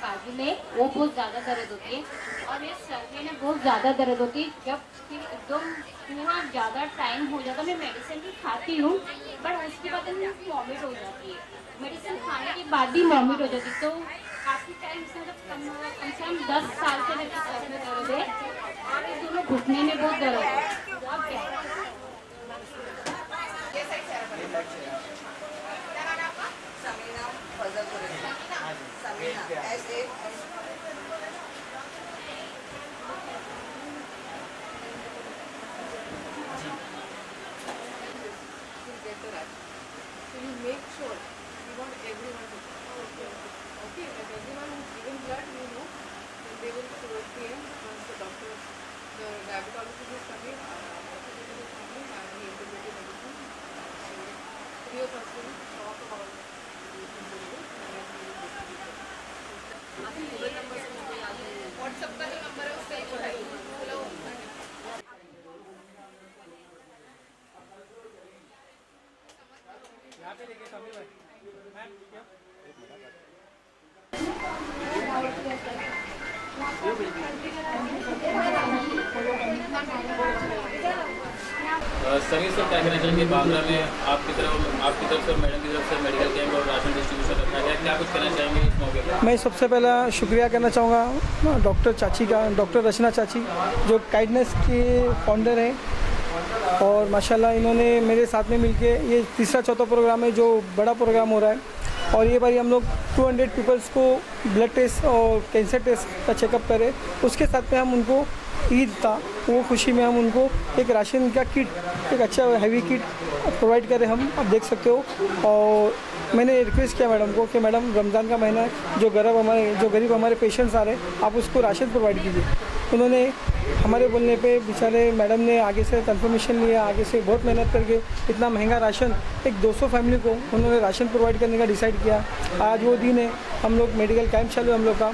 बाजू में वो बहुत ज़्यादा दर्द होती है, और ये सर में ना बहुत ज़्यादा दर्द होती है। जब फिर एकदम पूरा ज़्यादा टाइम हो जाता है, मैं मेडिसिन भी खाती हूँ, बट उसके बाद मुझे वॉमिट हो जाती है। मेडिसिन खाने के बाद भी वॉमिट हो जाती है। तो काफ़ी टाइम से, मतलब कम से कम 10 साल से मेरे सर में दर्द है, और ये दोनों घुटने में बहुत दर्द है। अब क्या So you make sure you want everyone to know. Okay, and everyone who's given blood, you know, and they will towards the end, once the doctors, the diabetologist is coming, orthopedist is coming, and the integrative medicine. So 3 of us will talk about the individual, and then we will distribute it. आपके mobile number से मुझे याद है, WhatsApp का जो number है उससे ही है। हेलो यहाँ पे देखिए सभी भाई मैम क्या सभी सर क्या कहना चाहेंगे बांद्रा में आपकी तरफ से मैडम की तरफ से मेडिकल कैंप और राशन डिस्ट्रीब्यूशन रखा गया, क्या कुछ कहना चाहेंगे इस मौके पर? मैं सबसे पहला शुक्रिया करना चाहूँगा डॉक्टर चाची का, डॉक्टर रचना चाची जो काइंडनेस के फाउंडर हैं, और माशाल्लाह इन्होंने मेरे साथ में मिलके ये तीसरा चौथा प्रोग्राम है जो बड़ा प्रोग्राम हो रहा है, और ये बारी हम लोग 200 पीपल्स को ब्लड टेस्ट और कैंसर टेस्ट का चेकअप करें। उसके साथ में हम उनको ईद था, वो खुशी में हम उनको एक राशन का किट, एक अच्छा हैवी किट प्रोवाइड करें हम, आप देख सकते हो। और मैंने रिक्वेस्ट किया मैडम को कि मैडम रमज़ान का महीना है, जो गरीब हमारे पेशेंट्स आ रहे हैं, आप उसको राशन प्रोवाइड कीजिए। उन्होंने हमारे बोलने पे बेचारे मैडम ने आगे से कंफर्मेशन लिया, आगे से बहुत मेहनत करके इतना महंगा राशन एक 200 फैमिली को उन्होंने राशन प्रोवाइड करने का डिसाइड किया। आज वो दिन है, हम लोग मेडिकल कैंप चालू है हम लोग का,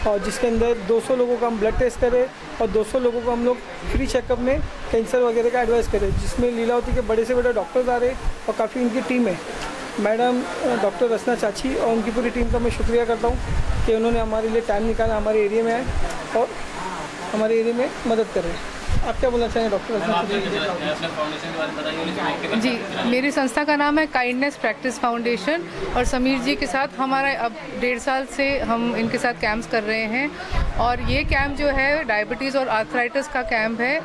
और जिसके अंदर 200 लोगों का हम ब्लड टेस्ट करें और 200 लोगों को हम लोग फ्री चेकअप में कैंसर वगैरह का एडवाइस करें, जिसमें लीलावती के बड़े से बड़े डॉक्टर्स आ रहे और काफ़ी इनकी टीम है। मैडम डॉक्टर रचना चाची और उनकी पूरी टीम का मैं शुक्रिया करता हूँ कि उन्होंने हमारे लिए टाइम निकाला, हमारे एरिया में आए और हमारे एरिया में मदद कर रहे हैं। आप क्या बोलना चाहेंगे डॉक्टर रचना चाची? जी, मेरी संस्था का नाम है काइंडनेस प्रैक्टिस फाउंडेशन, और समीर जी के साथ हमारा अब 1.5 साल से हम इनके साथ कैंप्स कर रहे हैं। और ये कैंप जो है डायबिटीज़ और आर्थराइटिस का कैंप है।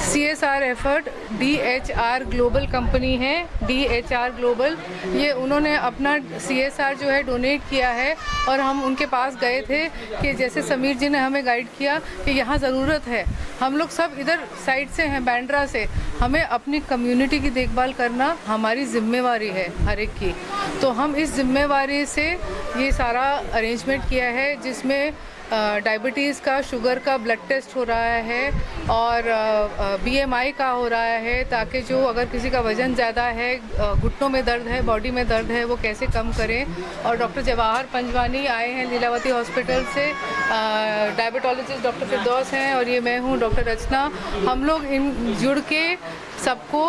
CSR effort DHR global company है, DHR ग्लोबल, ये उन्होंने अपना CSR जो है डोनेट किया है, और हम उनके पास गए थे कि जैसे समीर जी ने हमें गाइड किया कि यहाँ ज़रूरत है, हम लोग सब इधर साइड से हैं, बांद्रा से, हमें अपनी कम्युनिटी की देखभाल करना हमारी जिम्मेवारी है हर एक की। तो हम इस जिम्मेवारी से ये सारा अरेंजमेंट किया है, जिसमें डायबिटीज़ का, शुगर का ब्लड टेस्ट हो रहा है, और BMI का हो रहा है, ताकि जो अगर किसी का वज़न ज़्यादा है, घुटनों में दर्द है, बॉडी में दर्द है, वो कैसे कम करें। और डॉक्टर जवाहर पंजवानी आए हैं लीलावती हॉस्पिटल से, डायबिटोलॉजिस्ट डॉक्टर फिरदौस हैं, और ये मैं हूँ डॉक्टर रचना। हम लोग इन जुड़ के सबको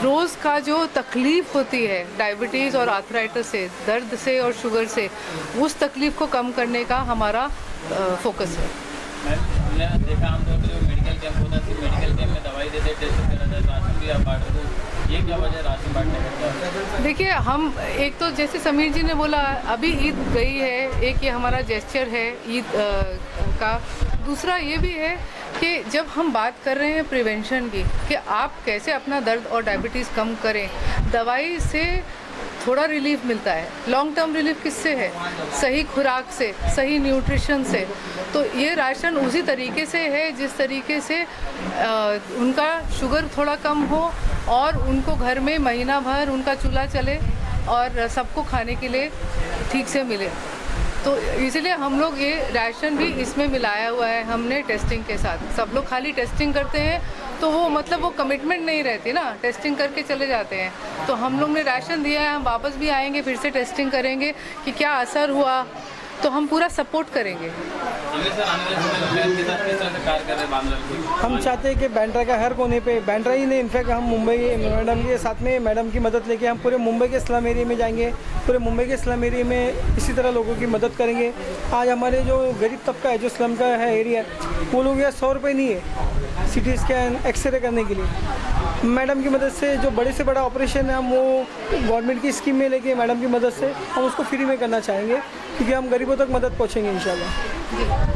रोज़ का जो तकलीफ़ होती है डायबिटीज़ और आर्थराइटिस से, दर्द से और शुगर से, उस तकलीफ़ को कम करने का हमारा फोकस है। हमने देखा आमतौर पर जो मेडिकल कैंप होता है, मेडिकल कैंप में दवाई देते, टेस्ट वगैरह देते, राशन भी आप बांट रहे हो, ये क्या वजह राशन बांटने का? देखिए, हम एक तो जैसे समीर जी ने बोला, अभी ईद गई है, एक ये हमारा जेस्चर है ईद का। दूसरा ये भी है कि जब हम बात कर रहे हैं प्रिवेंशन की, कि आप कैसे अपना दर्द और डायबिटीज़ कम करें, दवाई से थोड़ा रिलीफ मिलता है। लॉन्ग टर्म रिलीफ किससे है? सही खुराक से, सही न्यूट्रिशन से। तो ये राशन उसी तरीके से है जिस तरीके से उनका शुगर थोड़ा कम हो, और उनको घर में महीना भर उनका चूल्हा चले, और सबको खाने के लिए ठीक से मिले। तो इसीलिए हम लोग ये राशन भी इसमें मिलाया हुआ है हमने टेस्टिंग के साथ। सब लोग खाली टेस्टिंग करते हैं तो वो मतलब वो कमिटमेंट नहीं रहती ना, टेस्टिंग करके चले जाते हैं। तो हम लोग ने राशन दिया है, हम वापस भी आएंगे, फिर से टेस्टिंग करेंगे कि क्या असर हुआ, तो हम पूरा सपोर्ट करेंगे। सर आने वाले समय में के साथ किस तरह से कार्य कर रहे हैं बांद्रा में? हम चाहते हैं कि बांद्रा का हर कोने पे, बांद्रा ही नहीं इनफैक्ट हम मुंबई मैडम के साथ में, मैडम की मदद लेके हम पूरे मुंबई के स्लम एरिया में जाएंगे, पूरे मुंबई के स्लम एरिया में इसी तरह लोगों की मदद करेंगे। आज हमारे जो गरीब तबका है, जो स्लम का है एरिया, वो लोग यहाँ 100 रुपये नहीं है सिटी स्कैन एक्सरे करने के लिए। मैडम की मदद से जो बड़े से बड़ा ऑपरेशन है हम वो गवर्नमेंट की स्कीम में लेके मैडम की मदद से हम उसको फ्री में करना चाहेंगे, क्योंकि हम गरीबों तक मदद पहुँचेंगे इंशाल्लाह।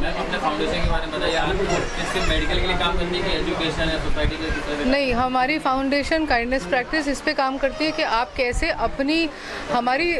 मैम अपने फाउंडेशन के बारे में बताइए, आप सिर्फ मेडिकल के लिए काम करती है कि एजुकेशन है सोसाइटी के? नहीं, हमारी फाउंडेशन काइंडनेस प्रैक्टिस इस पे काम करती है कि आप कैसे अपनी, हमारी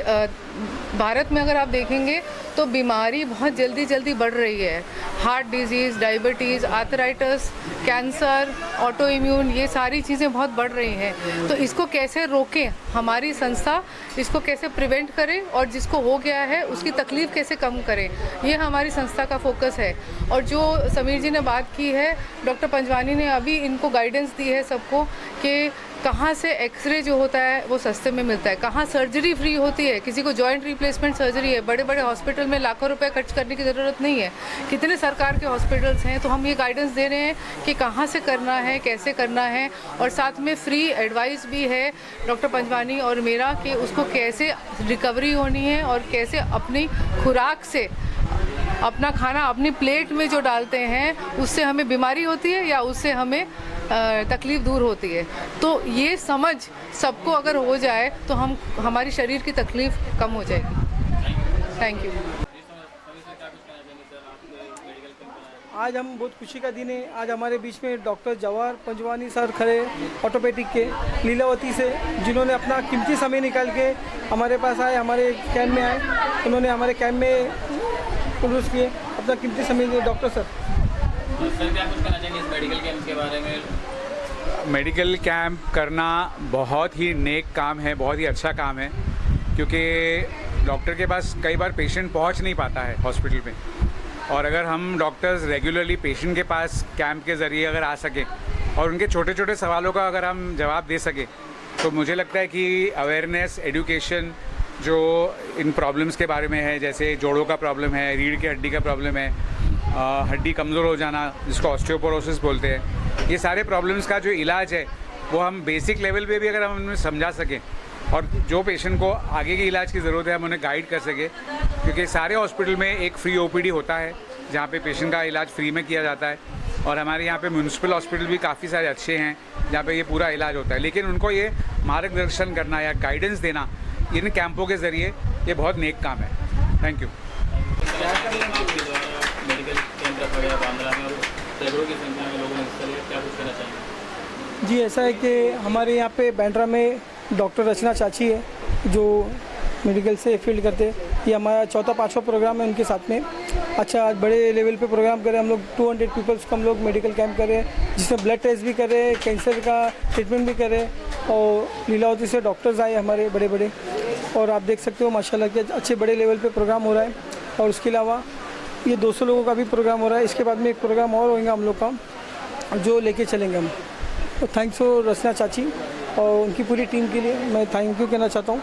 भारत में अगर आप देखेंगे तो बीमारी बहुत जल्दी बढ़ रही है। Heart disease, diabetes, arthritis, cancer, auto immune, ये सारी चीज़ें बहुत बढ़ रही हैं। तो इसको कैसे रोकें, हमारी संस्था इसको कैसे प्रिवेंट करे और जिसको हो गया है उसकी तकलीफ़ कैसे कम करें, ये हमारी संस्था का फोकस है। और जो समीर जी ने बात की है, डॉक्टर पंजवानी ने अभी इनको गाइडेंस दी है सबको कि कहाँ से एक्सरे जो होता है वो सस्ते में मिलता है, कहाँ सर्जरी फ्री होती है, किसी को जॉइंट रिप्लेसमेंट सर्जरी है, बड़े बड़े हॉस्पिटल में लाखों रुपए खर्च करने की ज़रूरत नहीं है, कितने सरकार के हॉस्पिटल्स हैं। तो हम ये गाइडेंस दे रहे हैं कि कहाँ से करना है, कैसे करना है, और साथ में फ्री एडवाइस भी है डॉक्टर पंजवानी और मेरा कि उसको कैसे रिकवरी होनी है और कैसे अपनी खुराक से, अपना खाना अपनी प्लेट में जो डालते हैं उससे हमें बीमारी होती है या उससे हमें तकलीफ़ दूर होती है। तो ये समझ सबको अगर हो जाए तो हमारी शरीर की तकलीफ़ कम हो जाएगी। Thank you. आज हम बहुत खुशी का दिन है। आज हमारे बीच में डॉक्टर जवाहर पंजवानी सर खड़े, ऑर्थोपेडिक के लीलावती से, जिन्होंने अपना कीमती समय निकाल के हमारे पास आए, हमारे कैंप में आए। उन्होंने हमारे कैंप में पुरुष किए, अपना कीमती समय दिए। डॉक्टर सर क्या कुछ कहना चाहेंगे इस मेडिकल कैंप के बारे में? मेडिकल कैंप करना बहुत ही नेक काम है, बहुत ही अच्छा काम है, क्योंकि डॉक्टर के पास कई बार पेशेंट पहुंच नहीं पाता है हॉस्पिटल में, और अगर हम डॉक्टर्स रेगुलरली पेशेंट के पास कैंप के ज़रिए अगर आ सकें और उनके छोटे छोटे सवालों का अगर हम जवाब दे सकें, तो मुझे लगता है कि अवेयरनेस, एजुकेशन जो इन प्रॉब्लम्स के बारे में है, जैसे जोड़ों का प्रॉब्लम है, रीढ़ की हड्डी का प्रॉब्लम है, हड्डी कमज़ोर हो जाना जिसको ऑस्टियोपोरोसिस बोलते हैं, ये सारे प्रॉब्लम्स का जो इलाज है वो हम बेसिक लेवल पे भी अगर हम उन्हें समझा सकें और जो पेशेंट को आगे के इलाज की ज़रूरत है हम उन्हें गाइड कर सकें, क्योंकि सारे हॉस्पिटल में एक फ्री ओपीडी होता है जहाँ पे पेशेंट का इलाज फ्री में किया जाता है, और हमारे यहाँ पे म्यूनसिपल हॉस्पिटल भी काफ़ी सारे अच्छे हैं जहाँ पे ये पूरा इलाज होता है। लेकिन उनको ये मार्गदर्शन करना या गाइडेंस देना इन कैंपों के ज़रिए ये बहुत नेक काम है। Thank you. मेडिकल कैंप रखा गया बांद्रा में और सैकड़ों की संख्या में लोगों ने हिस्सा लिया, क्या कुछ कहना चाहेंगे? जी, ऐसा है कि हमारे यहाँ पे बांद्रा में डॉक्टर रचना चाची है जो मेडिकल से फील्ड करते हैं। ये हमारा 4था-5वां प्रोग्राम है उनके साथ में। अच्छा, आज बड़े लेवल पे प्रोग्राम करें हम लोग, 200 पीपल्स को हम लोग मेडिकल कैंप कर रहे हैं, जिसमें ब्लड टेस्ट भी कर रहे हैं, कैंसर का ट्रीटमेंट भी कर रहे हैं, और लीलावती से डॉक्टर्स आए हमारे बड़े बड़े, और आप देख सकते हो माशाल्लाह कि अच्छे बड़े लेवल पे प्रोग्राम हो रहा है। और उसके अलावा ये 200 लोगों का भी प्रोग्राम हो रहा है। इसके बाद में एक प्रोग्राम और होगा हम लोग का जो लेके चलेंगे हम। तो थैंक्स फॉर रचना चाची और उनकी पूरी टीम के लिए मैं थैंक यू कहना चाहता हूँ।